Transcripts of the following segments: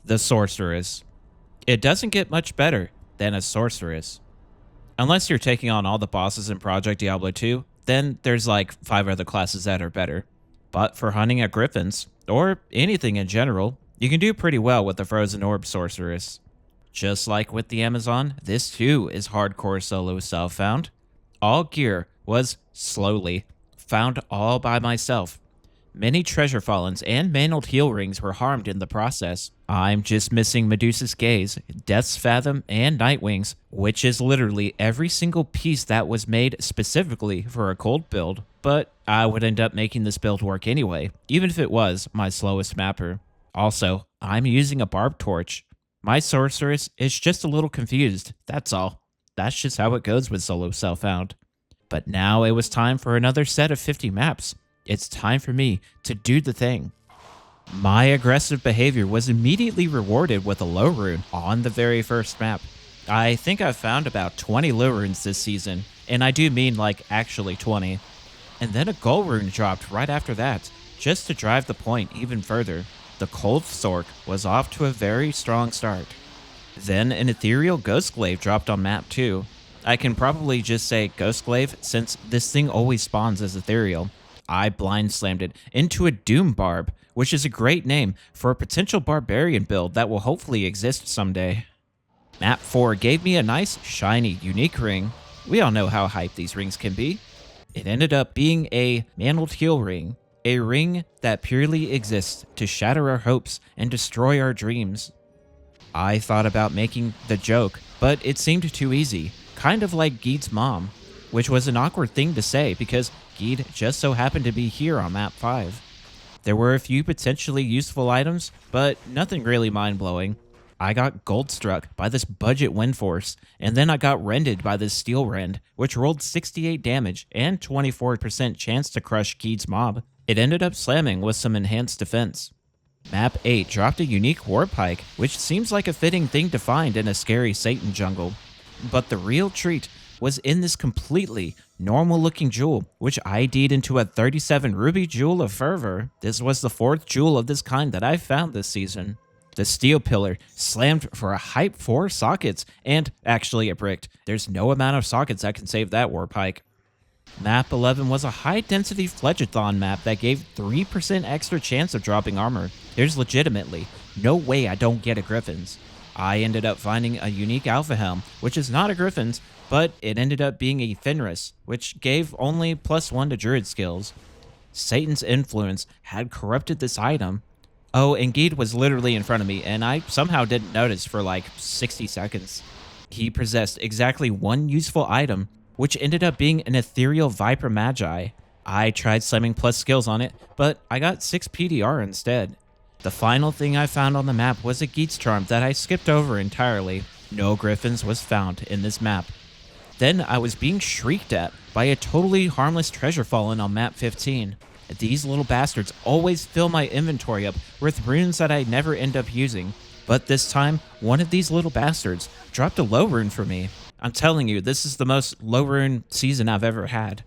The sorceress. It doesn't get much better than a sorceress. Unless you're taking on all the bosses in Project Diablo 2, then there's like 5 other classes that are better. But for hunting at griffins, or anything in general, you can do pretty well with the frozen orb sorceress. Just like with the Amazon, this too is hardcore solo self-found. All gear was slowly found all by myself. Many treasure fallens and mantled heel rings were harmed in the process. I'm just missing Medusa's Gaze, Death's Fathom, and Nightwings, which is literally every single piece that was made specifically for a cold build, but I would end up making this build work anyway, even if it was my slowest mapper. Also, I'm using a barb torch. My sorceress is just a little confused, that's all. That's just how it goes with solo self-found. But now it was time for another set of 50 maps. It's time for me to do the thing. My aggressive behavior was immediately rewarded with a low rune on the very first map. I think I've found about 20 low runes this season, and I do mean like actually 20. And then a gold rune dropped right after that, just to drive the point even further. The Orb Sorc was off to a very strong start. Then an ethereal Ghostglaive dropped on map 2. I can probably just say Ghostglaive since this thing always spawns as ethereal. I blind slammed it into a Doom Barb, which is a great name for a potential barbarian build that will hopefully exist someday. Map 4 gave me a nice, shiny, unique ring. We all know how hype these rings can be. It ended up being a mantled heel ring, a ring that purely exists to shatter our hopes and destroy our dreams. I thought about making the joke, but it seemed too easy, kind of like Geed's mom, which was an awkward thing to say because Geed just so happened to be here on map 5. There were a few potentially useful items, but nothing really mind-blowing. I got gold struck by this budget wind force, and then I got rended by this steel rend, which rolled 68 damage and 24% chance to crush Geed's mob. It ended up slamming with some enhanced defense. Map 8 dropped a unique warp hike, which seems like a fitting thing to find in a scary Satan jungle. But the real treat was in this completely normal-looking jewel, which ID'd into a 37 ruby jewel of fervor. This was the 4th jewel of this kind that I found this season. The steel pillar slammed for a hype 4 sockets, and actually it bricked. There's no amount of sockets that can save that warp hike. Map 11 was a high-density Fledgathon map that gave 3% extra chance of dropping armor. There's legitimately no way I don't get a Griffins. I ended up finding a unique Alpha Helm, which is not a Griffin's, but it ended up being a Fenris, which gave only +1 to Druid skills. Satan's influence had corrupted this item. Oh, and Geed was literally in front of me, and I somehow didn't notice for like 60 seconds. He possessed exactly one useful item, which ended up being an ethereal Viper Magi. I tried slamming plus skills on it, but I got 6 PDR instead. The final thing I found on the map was a Geet's Charm that I skipped over entirely. No Griffins was found in this map. Then I was being shrieked at by a totally harmless treasure fallen on map 15. These little bastards always fill my inventory up with runes that I never end up using. But this time, one of these little bastards dropped a low rune for me. I'm telling you, this is the most low rune season I've ever had.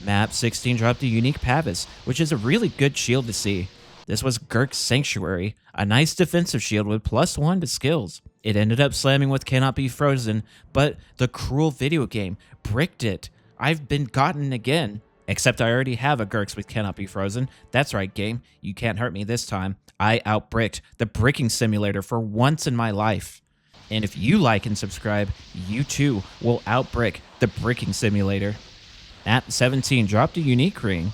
Map 16 dropped a unique Pavis, which is a really good shield to see. This was Gurk's Sanctuary, a nice defensive shield with +1 to skills. It ended up slamming with Cannot Be Frozen, but the cruel video game bricked it. I've been gotten again. Except I already have a Gurks with Cannot Be Frozen. That's right, game. You can't hurt me this time. I outbricked the bricking simulator for once in my life. And if you like and subscribe, you too will outbrick the bricking simulator. Map 17 dropped a unique ring.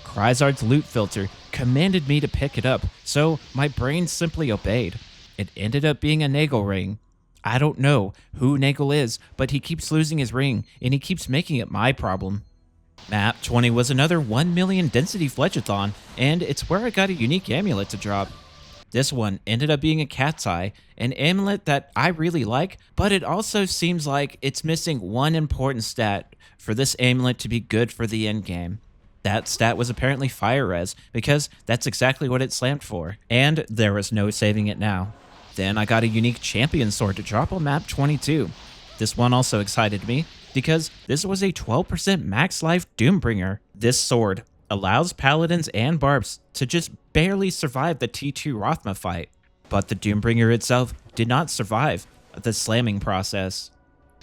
Kryzard's loot filter commanded me to pick it up, so my brain simply obeyed. It ended up being a Nagel ring. I don't know who Nagel is, but he keeps losing his ring, and he keeps making it my problem. Map 20 was another 1 million density Fledgathon, and it's where I got a unique amulet to drop. This one ended up being a cat's eye, an amulet that I really like, but it also seems like it's missing one important stat for this amulet to be good for the endgame. That stat was apparently fire res, because that's exactly what it slammed for, and there was no saving it now. Then I got a unique champion sword to drop on map 22. This one also excited me, because this was a 12% max life Doombringer. This sword allows paladins and barbs to just barely survive the T2 Rothma fight. but the Doombringer itself did not survive the slamming process.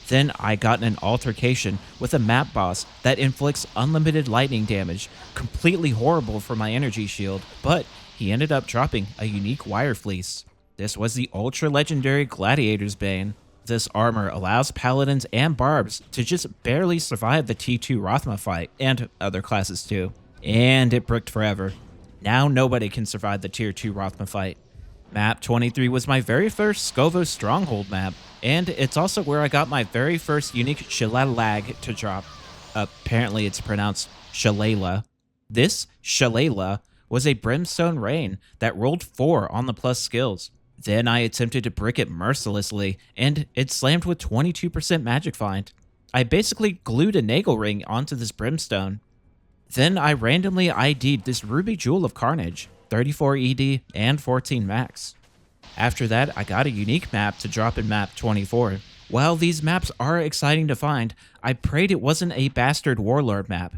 Then I got in an altercation with a map boss that inflicts unlimited lightning damage, completely horrible for my energy shield, but he ended up dropping a unique wire fleece. This was the ultra legendary Gladiator's Bane. This armor allows paladins and barbs to just barely survive the T2 Rothma fight, and other classes too. And it bricked forever. Now nobody can survive the tier 2 Rothma fight. Map 23 was my very first Scovo Stronghold map, and it's also where I got my very first unique Shalalag to drop. Apparently it's pronounced Shalala. This Shalala was a Brimstone Rain that rolled 4 on the plus skills. Then I attempted to brick it mercilessly, and it slammed with 22% magic find. I basically glued a Nagel ring onto this Brimstone. Then I randomly ID'd this Ruby Jewel of Carnage, 34 ED and 14 max. After that, I got a unique map to drop in map 24. While these maps are exciting to find, I prayed it wasn't a Bastard Warlord map.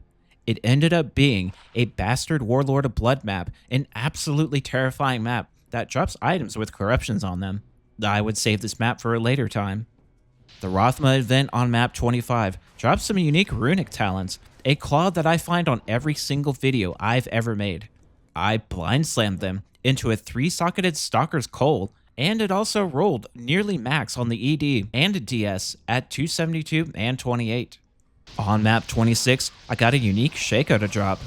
It ended up being a Bastard Warlord of Blood map, an absolutely terrifying map that drops items with corruptions on them. I would save this map for a later time. The Rothma event on map 25 drops some unique runic talents, a claw that I find on every single video I've ever made. I blind slammed them into a 3-socketed Stalker's Coal, and it also rolled nearly max on the ED and DS at 272 and 28. On map 26, I got a unique Shaco to drop.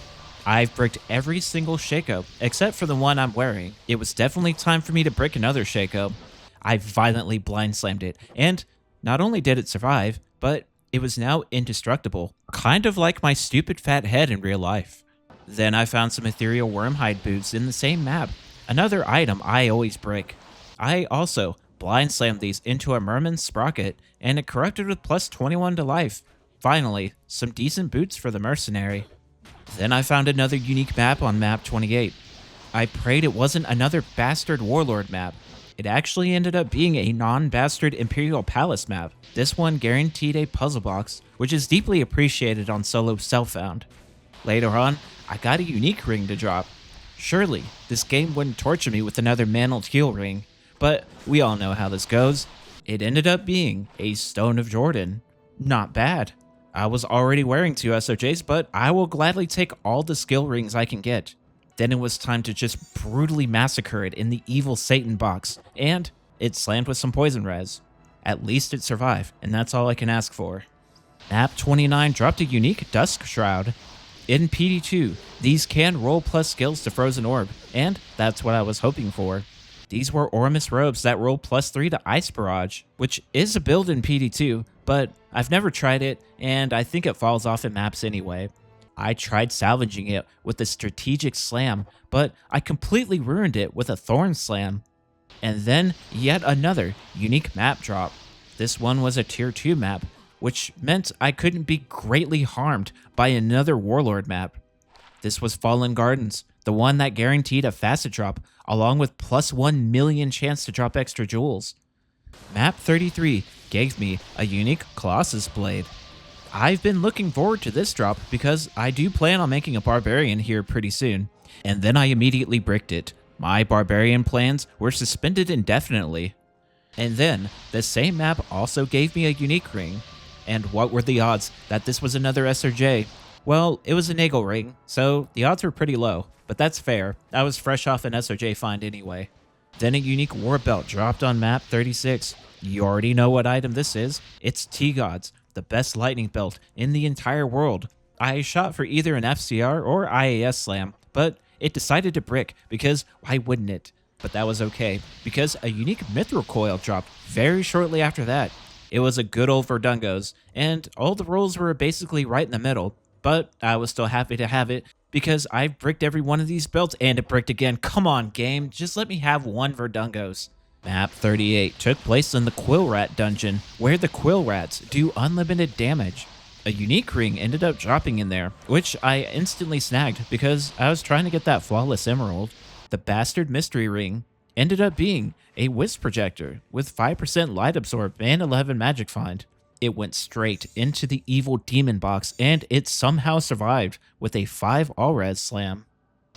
I've bricked every single Shaco, except for the one I'm wearing. It was definitely time for me to brick another Shaco. I violently blind slammed it, and not only did it survive, but it was now indestructible, kind of like my stupid fat head in real life. Then I found some ethereal wormhide boots in the same map, another item I always brick. I also blind slammed these into a Merman Sprocket, and it corrupted with plus 21 to life. Finally, some decent boots for the mercenary. Then I found another unique map on map 28. I prayed it wasn't another Bastard Warlord map. It actually ended up being a non-Bastard Imperial Palace map. This one guaranteed a puzzle box, which is deeply appreciated on solo self-found. Later on, I got a unique ring to drop. Surely, this game wouldn't torture me with another Mantled Heel ring, but we all know how this goes. It ended up being a Stone of Jordan. Not bad. I was already wearing 2 SOJs, but I will gladly take all the skill rings I can get. Then it was time to just brutally massacre it in the evil Satan box, and it slammed with some poison res. At least it survived, and that's all I can ask for. Map 29 dropped a unique Dusk Shroud. In PD2, these can roll plus skills to Frozen Orb, and that's what I was hoping for. These were Ormus robes that roll plus 3 to Ice Barrage, which is a build in PD2, but I've never tried it, and I think it falls off in maps anyway. I tried salvaging it with a Strategic Slam, but I completely ruined it with a Thorn Slam. And then yet another unique map drop. This one was a tier 2 map, which meant I couldn't be greatly harmed by another Warlord map. This was Fallen Gardens, the one that guaranteed a facet drop, along with plus 1 million chance to drop extra jewels. Map 33 gave me a unique Colossus Blade. I've been looking forward to this drop because I do plan on making a Barbarian here pretty soon, and then I immediately bricked it. My Barbarian plans were suspended indefinitely. And then, the same map also gave me a unique ring. And what were the odds that this was another SRJ? Well, it was a Nagel ring, so the odds were pretty low, but that's fair. I was fresh off an SRJ find anyway. Then a unique war belt dropped on map 36. You already know what item this is. It's T-Gods, the best lightning belt in the entire world. I shot for either an FCR or IAS slam, but it decided to brick because why wouldn't it? But that was okay, because a unique Mithril Coil dropped very shortly after that. It was a good old Verdungos, and all the rolls were basically right in the middle, but I was still happy to have it because I've bricked every one of these belts and it bricked again. Come on, game, just let me have one Verdungos. Map 38 took place in the Quill Rat dungeon, where the Quill Rats do unlimited damage. A unique ring ended up dropping in there, which I instantly snagged because I was trying to get that Flawless Emerald. The Bastard Mystery Ring ended up being a Wisp Projector with 5% Light Absorb and 11 Magic Find. It went straight into the Evil Demon box, and it somehow survived with a 5 All-Res Slam.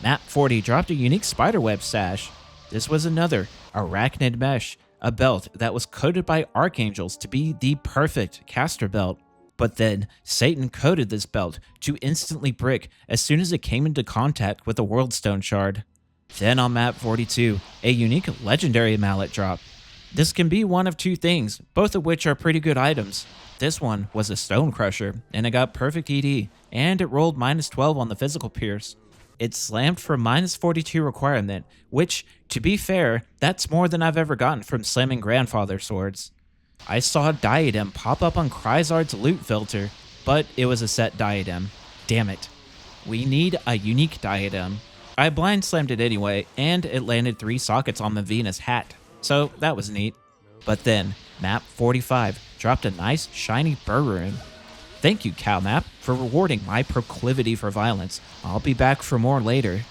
Map 40 dropped a unique Spiderweb Sash. This was another Arachnid Mesh, a belt that was coded by archangels to be the perfect caster belt. But then Satan coded this belt to instantly brick as soon as it came into contact with a Worldstone shard. Then on map 42, a unique legendary mallet dropped. This can be one of two things, both of which are pretty good items. This one was a Stone Crusher, and it got perfect ED, and it rolled -12 on the physical pierce. It slammed for -42 requirement, which, to be fair, that's more than I've ever gotten from slamming grandfather swords. I saw Diadem pop up on Kryzard's loot filter, but it was a set Diadem. Damn it. We need a unique Diadem. I blind slammed it anyway, and it landed 3 sockets on the Venus hat, so that was neat. But then, map 45 dropped a nice shiny Burroon. Thank you, CalMap, for rewarding my proclivity for violence. I'll be back for more later.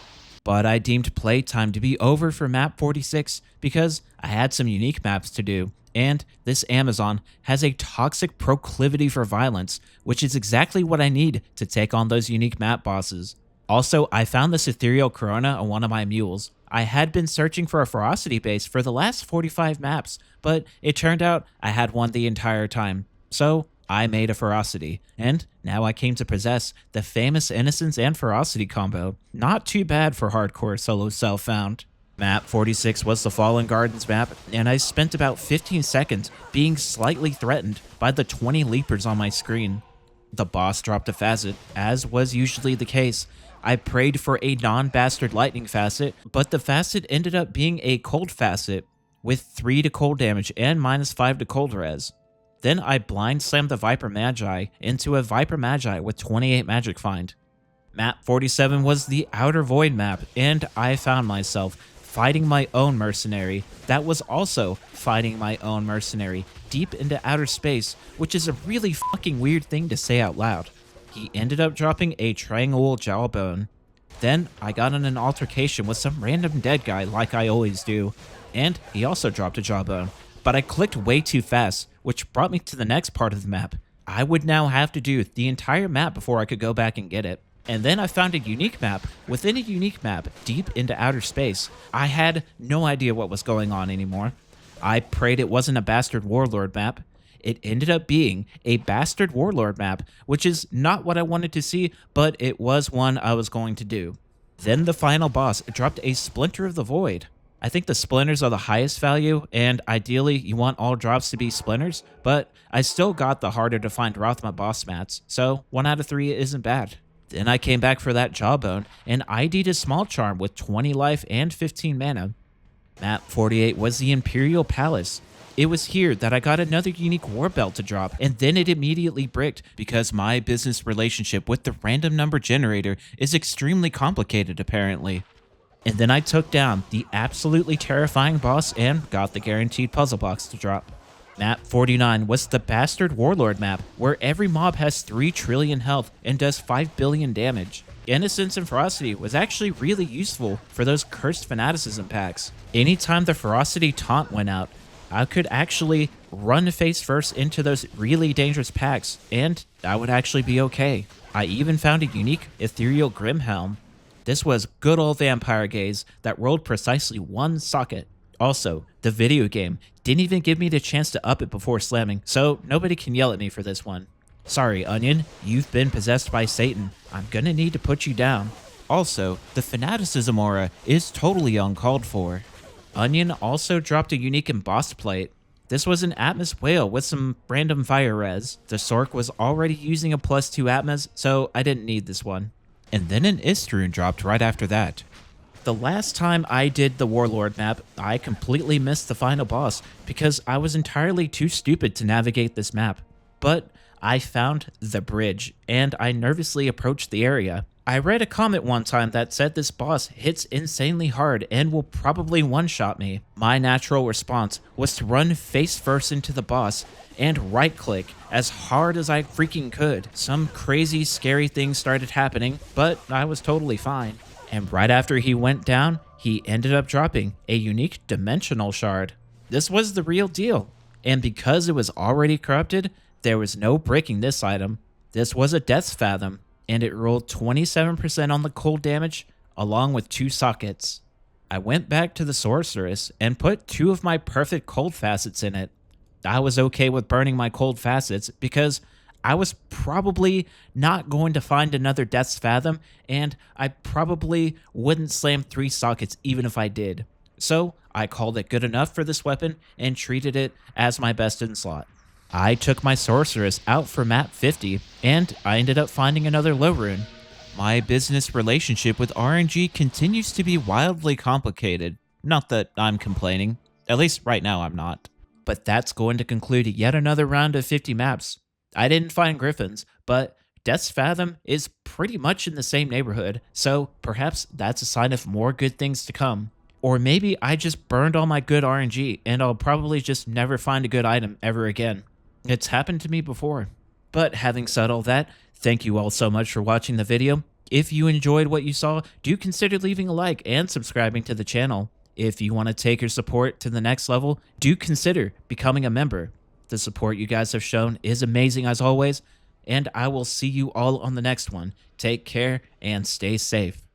But I deemed playtime to be over for map 46 because I had some unique maps to do, and this Amazon has a toxic proclivity for violence, which is exactly what I need to take on those unique map bosses. Also, I found this ethereal corona on one of my mules. I had been searching for a ferocity base for the last 45 maps, but it turned out I had one the entire time. So I made a ferocity, and now I came to possess the famous innocence and ferocity combo. Not too bad for hardcore solo self-found. Map 46 was the Fallen Gardens map, and I spent about 15 seconds being slightly threatened by the 20 leapers on my screen. The boss dropped a facet, as was usually the case. I prayed for a non-bastard lightning facet, but the facet ended up being a cold facet with 3 to cold damage and -5 to cold res. Then I blind slammed the Viper Magi into a Viper Magi with 28 magic find. Map 47 was the Outer Void map, and I found myself fighting my own mercenary that was also fighting my own mercenary deep into outer space, which is a really fucking weird thing to say out loud. He ended up dropping a triangle jawbone. Then I got in an altercation with some random dead guy like I always do, and he also dropped a jawbone. But I clicked way too fast, which brought me to the next part of the map. I would now have to do the entire map before I could go back and get it. And then I found a unique map within a unique map deep into outer space. I had no idea what was going on anymore. I prayed it wasn't a Bastard Warlord map. It ended up being a Bastard Warlord map, which is not what I wanted to see, but it was one I was going to do. Then the final boss dropped a Splinter of the Void. I think the splinters are the highest value, and ideally you want all drops to be splinters, but I still got the harder to find Rothma boss mats, so 1 out of 3 isn't bad. Then I came back for that jawbone, and ID'd a small charm with 20 life and 15 mana. Map 48 was the Imperial Palace. It was here that I got another unique war belt to drop, and then it immediately bricked because my business relationship with the random number generator is extremely complicated apparently. And then I took down the absolutely terrifying boss and got the guaranteed puzzle box to drop. Map 49 was the Bastard Warlord map, where every mob has 3 trillion health and does 5 billion damage. Innocence and Ferocity was actually really useful for those Cursed Fanaticism packs. Anytime the Ferocity taunt went out, I could actually run face first into those really dangerous packs, and I would actually be okay. I even found a unique Ethereal Grimhelm. This was good old Vampire Gaze that rolled precisely 1 socket. Also, the video game didn't even give me the chance to up it before slamming, so nobody can yell at me for this one. Sorry, Onion, you've been possessed by Satan. I'm gonna need to put you down. Also, the Fanaticism aura is totally uncalled for. Onion also dropped a unique embossed plate. This was an Atmos whale with some random fire res. The Sorc was already using a +2 Atmos, so I didn't need this one. And then an Istrune dropped right after that. The last time I did the Warlord map, I completely missed the final boss because I was entirely too stupid to navigate this map. But I found the bridge, and I nervously approached the area. I read a comment one time that said this boss hits insanely hard and will probably one-shot me. My natural response was to run face first into the boss and right-click as hard as I freaking could. Some crazy, scary things started happening, but I was totally fine. And right after he went down, he ended up dropping a unique dimensional shard. This was the real deal, and because it was already corrupted, there was no breaking this item. This was a Death's Fathom, and it rolled 27% on the cold damage, along with 2 sockets. I went back to the sorceress and put 2 of my perfect cold facets in it. I was okay with burning my cold facets because I was probably not going to find another Death's Fathom, and I probably wouldn't slam 3 sockets even if I did. So I called it good enough for this weapon and treated it as my best in slot. I took my sorceress out for map 50, and I ended up finding another low rune. My business relationship with RNG continues to be wildly complicated. Not that I'm complaining. At least right now I'm not. But that's going to conclude yet another round of 50 maps. I didn't find Griffons, but Death's Fathom is pretty much in the same neighborhood, so perhaps that's a sign of more good things to come. Or maybe I just burned all my good RNG and I'll probably just never find a good item ever again. It's happened to me before. But having said all that, thank you all so much for watching the video. If you enjoyed what you saw, do consider leaving a like and subscribing to the channel. If you want to take your support to the next level, do consider becoming a member. The support you guys have shown is amazing as always, and I will see you all on the next one. Take care and stay safe.